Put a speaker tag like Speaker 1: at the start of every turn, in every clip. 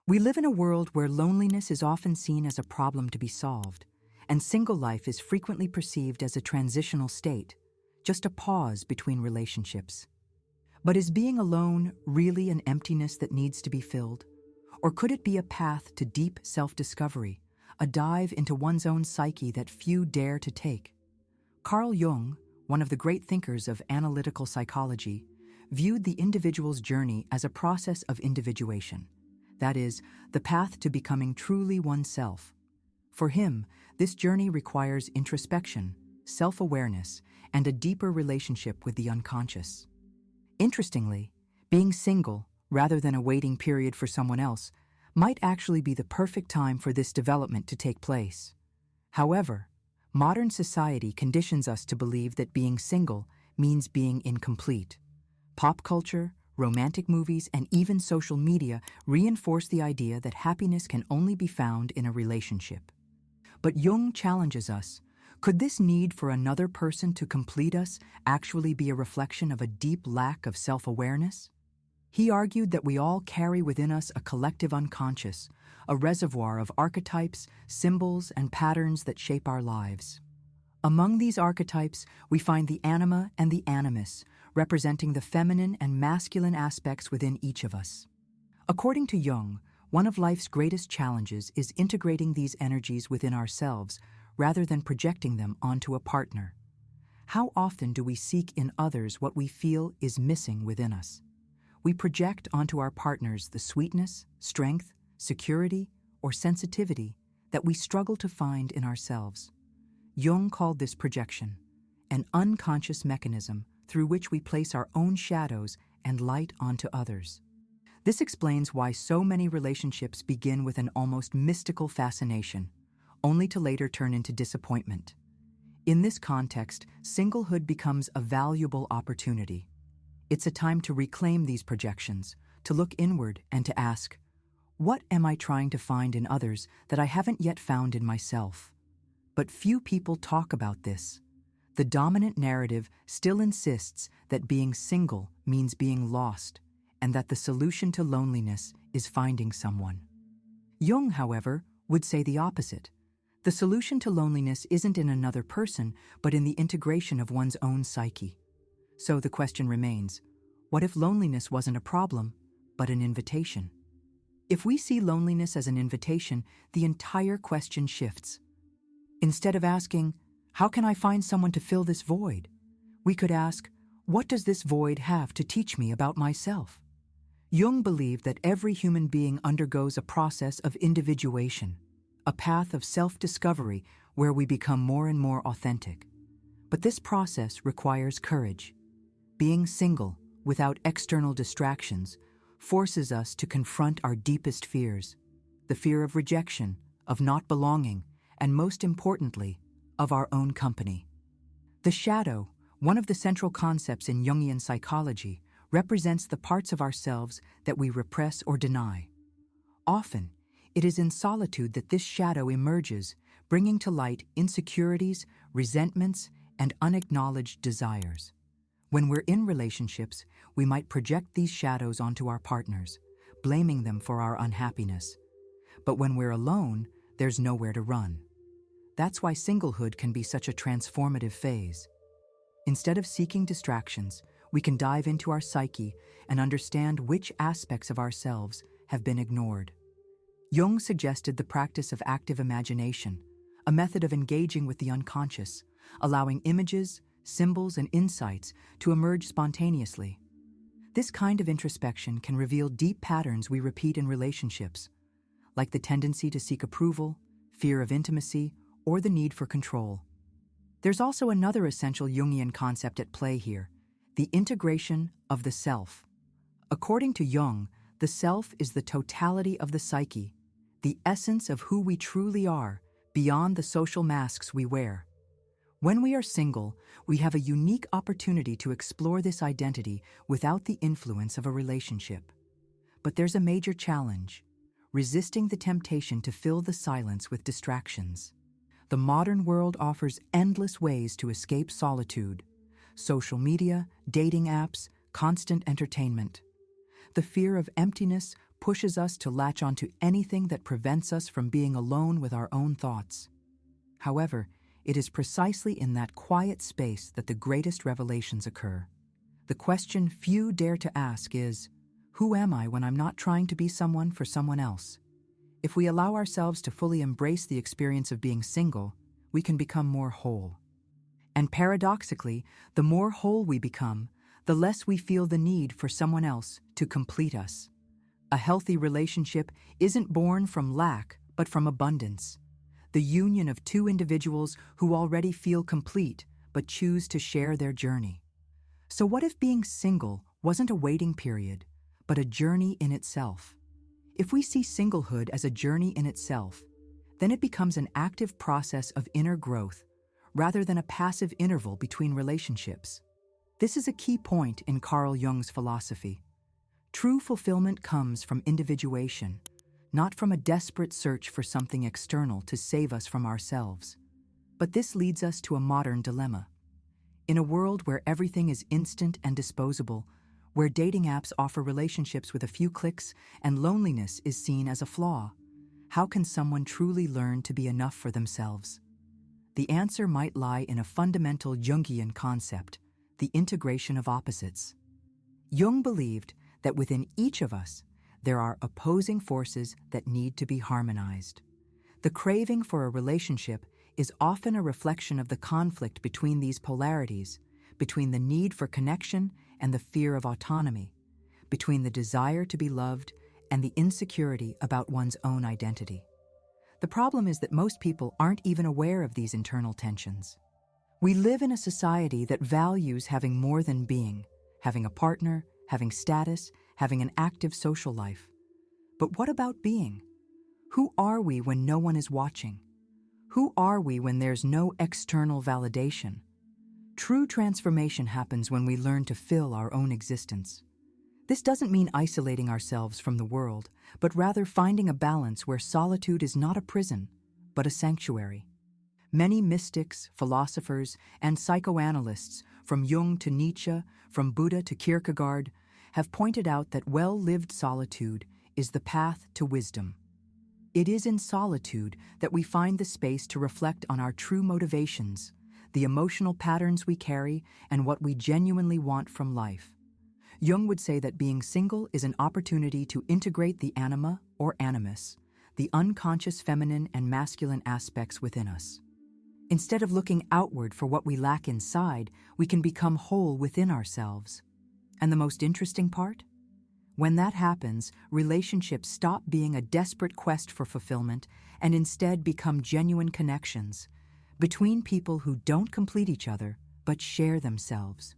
Speaker 1: We live in a world where loneliness is often seen as a problem to be solved, and single life is frequently perceived as a transitional state, just a pause between relationships. But is being alone really an emptiness that needs to be filled? Or could it be a path to deep self-discovery, a dive into one's own psyche that few dare to take? Carl Jung, one of the great thinkers of analytical psychology, viewed the individual's journey as a process of individuation, that is, the path to becoming truly oneself. For him, this journey requires introspection, self-awareness, and a deeper relationship with the unconscious. Interestingly, being single, rather than a waiting period for someone else, might actually be the perfect time for this development to take place. However, modern society conditions us to believe that being single means being incomplete. Pop culture, romantic movies, and even social media reinforce the idea that happiness can only be found in a relationship. But Jung challenges us. Could this need for another person to complete us actually be a reflection of a deep lack of self-awareness? He argued that we all carry within us a collective unconscious, a reservoir of archetypes, symbols, and patterns that shape our lives. Among these archetypes, we find the anima and the animus, representing the feminine and masculine aspects within each of us. According to Jung, one of life's greatest challenges is integrating these energies within ourselves rather than projecting them onto a partner. How often do we seek in others what we feel is missing within us? We project onto our partners the sweetness, strength, security, or sensitivity that we struggle to find in ourselves. Jung called this projection, an unconscious mechanism through which we place our own shadows and light onto others. This explains why so many relationships begin with an almost mystical fascination, only to later turn into disappointment. In this context, singlehood becomes a valuable opportunity. It's a time to reclaim these projections, to look inward and to ask, what am I trying to find in others that I haven't yet found in myself? But few people talk about this. The dominant narrative still insists that being single means being lost, and that the solution to loneliness is finding someone. Jung, however, would say the opposite. The solution to loneliness isn't in another person, but in the integration of one's own psyche. So the question remains, what if loneliness wasn't a problem, but an invitation? If we see loneliness as an invitation, the entire question shifts. Instead of asking, how can I find someone to fill this void? We could ask, what does this void have to teach me about myself? Jung believed that every human being undergoes a process of individuation, a path of self-discovery where we become more and more authentic. But this process requires courage. Being single, without external distractions, forces us to confront our deepest fears, the fear of rejection, of not belonging, and most importantly, of our own company. The shadow, one of the central concepts in Jungian psychology, represents the parts of ourselves that we repress or deny. Often, it is in solitude that this shadow emerges, bringing to light insecurities, resentments, and unacknowledged desires. When we're in relationships, we might project these shadows onto our partners, blaming them for our unhappiness. But when we're alone, there's nowhere to run. That's why singlehood can be such a transformative phase. Instead of seeking distractions, we can dive into our psyche and understand which aspects of ourselves have been ignored. Jung suggested the practice of active imagination, a method of engaging with the unconscious, allowing images, symbols, and insights to emerge spontaneously. This kind of introspection can reveal deep patterns we repeat in relationships, like the tendency to seek approval, fear of intimacy, or the need for control. There's also another essential Jungian concept at play here, the integration of the self. According to Jung, the self is the totality of the psyche, the essence of who we truly are, beyond the social masks we wear. When we are single, we have a unique opportunity to explore this identity without the influence of a relationship. But there's a major challenge: resisting the temptation to fill the silence with distractions. The modern world offers endless ways to escape solitude: social media, dating apps, constant entertainment. The fear of emptiness pushes us to latch onto anything that prevents us from being alone with our own thoughts. However, it is precisely in that quiet space that the greatest revelations occur. The question few dare to ask is, who am I when I'm not trying to be someone for someone else? If we allow ourselves to fully embrace the experience of being single, we can become more whole. And paradoxically, the more whole we become, the less we feel the need for someone else to complete us. A healthy relationship isn't born from lack, but from abundance. The union of two individuals who already feel complete, but choose to share their journey. So what if being single wasn't a waiting period, but a journey in itself? If we see singlehood as a journey in itself, then it becomes an active process of inner growth, rather than a passive interval between relationships. This is a key point in Carl Jung's philosophy. True fulfillment comes from individuation, not from a desperate search for something external to save us from ourselves. But this leads us to a modern dilemma. In a world where everything is instant and disposable, where dating apps offer relationships with a few clicks and loneliness is seen as a flaw, how can someone truly learn to be enough for themselves? The answer might lie in a fundamental Jungian concept, the integration of opposites. Jung believed that within each of us, there are opposing forces that need to be harmonized. The craving for a relationship is often a reflection of the conflict between these polarities, between the need for connection and the fear of autonomy, between the desire to be loved and the insecurity about one's own identity. The problem is that most people aren't even aware of these internal tensions. We live in a society that values having more than being, having a partner, having status, having an active social life. But what about being? Who are we when no one is watching? Who are we when there's no external validation? True transformation happens when we learn to fill our own existence. This doesn't mean isolating ourselves from the world, but rather finding a balance where solitude is not a prison, but a sanctuary. Many mystics, philosophers, and psychoanalysts, from Jung to Nietzsche, from Buddha to Kierkegaard, have pointed out that well-lived solitude is the path to wisdom. It is in solitude that we find the space to reflect on our true motivations, the emotional patterns we carry, and what we genuinely want from life. Jung would say that being single is an opportunity to integrate the anima or animus, the unconscious feminine and masculine aspects within us. Instead of looking outward for what we lack inside, we can become whole within ourselves. And the most interesting part? When that happens, relationships stop being a desperate quest for fulfillment and instead become genuine connections between people who don't complete each other but share themselves.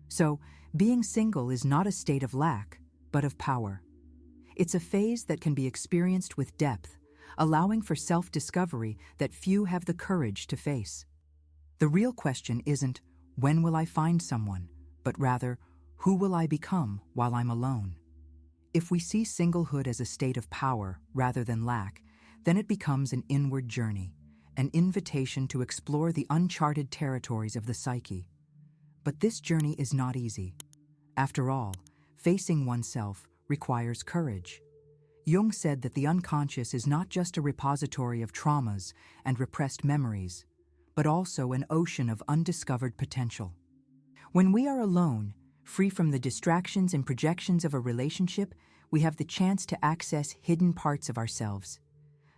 Speaker 1: So, being single is not a state of lack, but of power. It's a phase that can be experienced with depth, allowing for self-discovery that few have the courage to face. The real question isn't, when will I find someone, but rather, who will I become while I'm alone? If we see singlehood as a state of power rather than lack, then it becomes an inward journey, an invitation to explore the uncharted territories of the psyche. But this journey is not easy. After all, facing oneself requires courage. Jung said that the unconscious is not just a repository of traumas and repressed memories, but also an ocean of undiscovered potential. When we are alone, free from the distractions and projections of a relationship, we have the chance to access hidden parts of ourselves.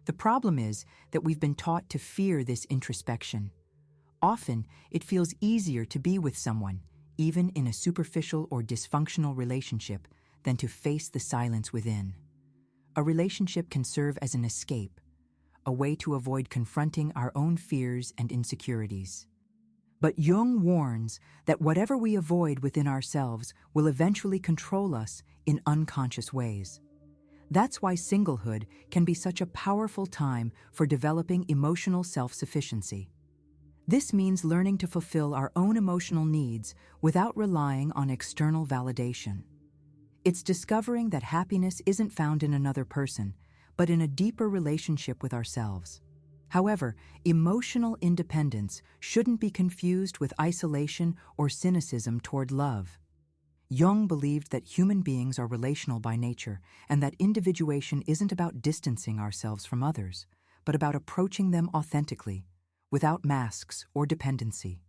Speaker 1: The problem is that we've been taught to fear this introspection. Often, it feels easier to be with someone, even in a superficial or dysfunctional relationship, than to face the silence within. A relationship can serve as an escape, a way to avoid confronting our own fears and insecurities. But Jung warns that whatever we avoid within ourselves will eventually control us in unconscious ways. That's why singlehood can be such a powerful time for developing emotional self-sufficiency. This means learning to fulfill our own emotional needs without relying on external validation. It's discovering that happiness isn't found in another person, but in a deeper relationship with ourselves. However, emotional independence shouldn't be confused with isolation or cynicism toward love. Jung believed that human beings are relational by nature and that individuation isn't about distancing ourselves from others, but about approaching them authentically, without masks or dependency.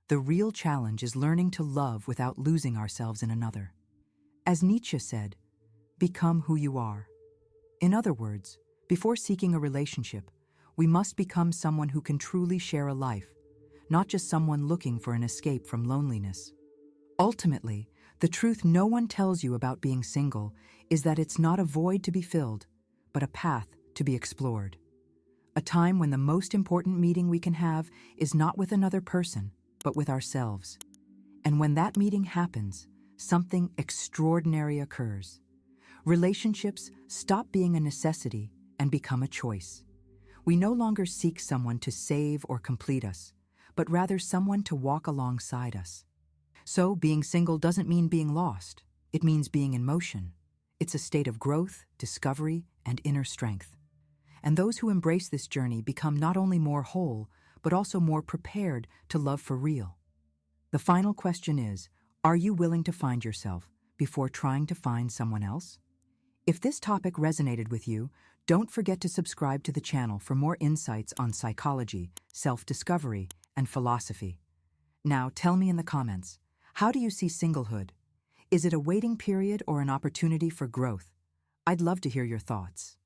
Speaker 1: The real challenge is learning to love without losing ourselves in another. As Nietzsche said, become who you are. In other words, before seeking a relationship, we must become someone who can truly share a life, not just someone looking for an escape from loneliness. Ultimately, the truth no one tells you about being single is that it's not a void to be filled, but a path to be explored. A time when the most important meeting we can have is not with another person, but with ourselves. And when that meeting happens, something extraordinary occurs. Relationships stop being a necessity and become a choice. We no longer seek someone to save or complete us, but rather someone to walk alongside us. So, being single doesn't mean being lost. It means being in motion. It's a state of growth, discovery, and inner strength. And those who embrace this journey become not only more whole, but also more prepared to love for real. The final question is, are you willing to find yourself before trying to find someone else? If this topic resonated with you, don't forget to subscribe to the channel for more insights on psychology, self-discovery, and philosophy. Now, tell me in the comments, how do you see singlehood? Is it a waiting period or an opportunity for growth? I'd love to hear your thoughts.